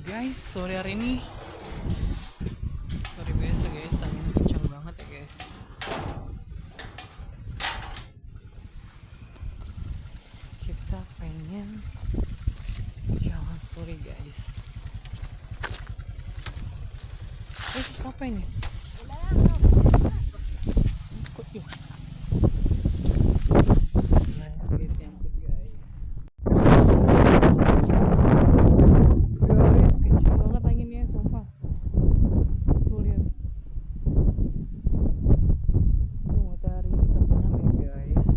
Guys, sore hari ini luar biasa guys, angin kencang banget ya guys. Kita pengen jalan sore guys. Apa ini? Ikut yuk. Guys, yang ikut guys. Guys, kencang banget anginnya, sumpah. Tuh lihat. Tuh matahari terbenam ya guys.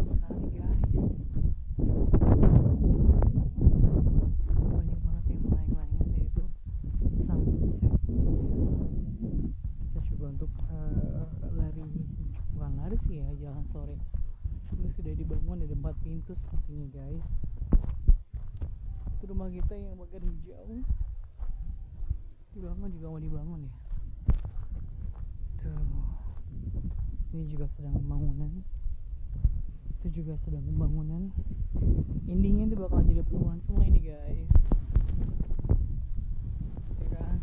Sekali guys. Banyak banget yang melayang-layang, yaitu sunset. Kita coba untuk lari, bukan lari sih ya, jalan sore. Ini sudah dibangun, ada 4 pintu sepertinya guys. Itu rumah kita yang bagian hijau. Dibangun juga mau dibangun ya. Tuh, ini juga sedang pembangunan. Itu juga sedang pembangunan. Endingnya itu bakal jadi perumahan semua ini guys. Ya kan?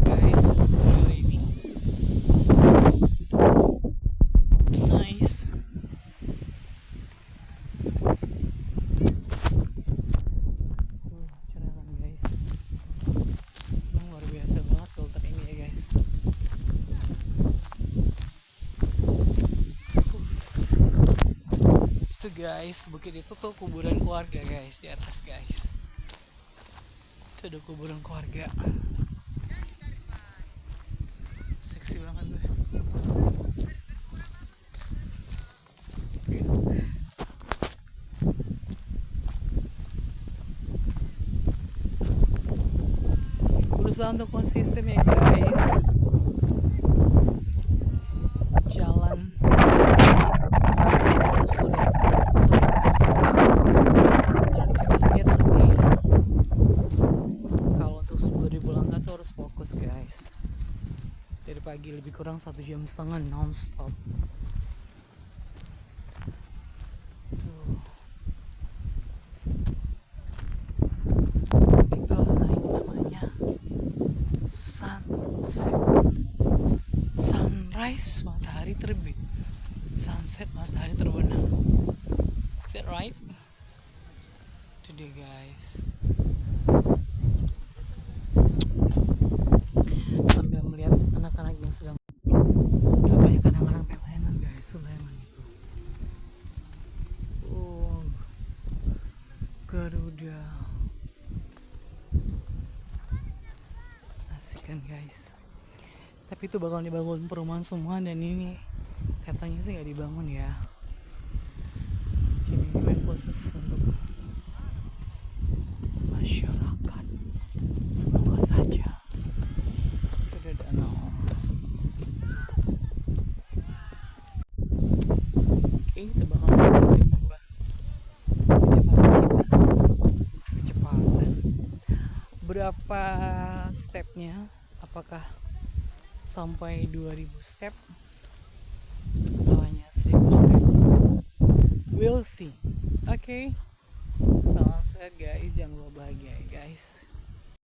Guys, sore ini nice. Tuh, cerah kan guys. Emang luar biasa banget filter ini ya guys. Itu guys, bukit itu tuh kuburan keluarga guys, di atas guys. Itu ada kuburan keluarga. Seksi banget tuh. Berusaha untuk konsisten ya guys. Jalan pagi atau sore, menit sepi. Kalau untuk 10.000 langkah tuh harus fokus guys. Dari pagi lebih kurang 1,5 jam non-stop. Tuh. Itu namanya sunset. Sunrise, matahari terbit. Sunset, matahari terbenam. Is that right? Itu dia guys. Sambil melihat anak-anak yang sedang, tuh banyak anak-anak yang mainan guys, tuh mainan itu. Oh, Garuda. Asik kan guys. Tapi itu bakal dibangun perumahan semua, dan ini katanya sih nggak dibangun ya. Jadi ini khusus untuk masyarakat. Semoga saja. Sudah danau. Oke, kita bakal sedikit tambah kecepatan kita. Kecepatan. Berapa stepnya? Apakah sampai 2.000 step atau hanya 1.000 step? We'll see. Oke. Salam sehat guys, jangan lupa bahagia guys.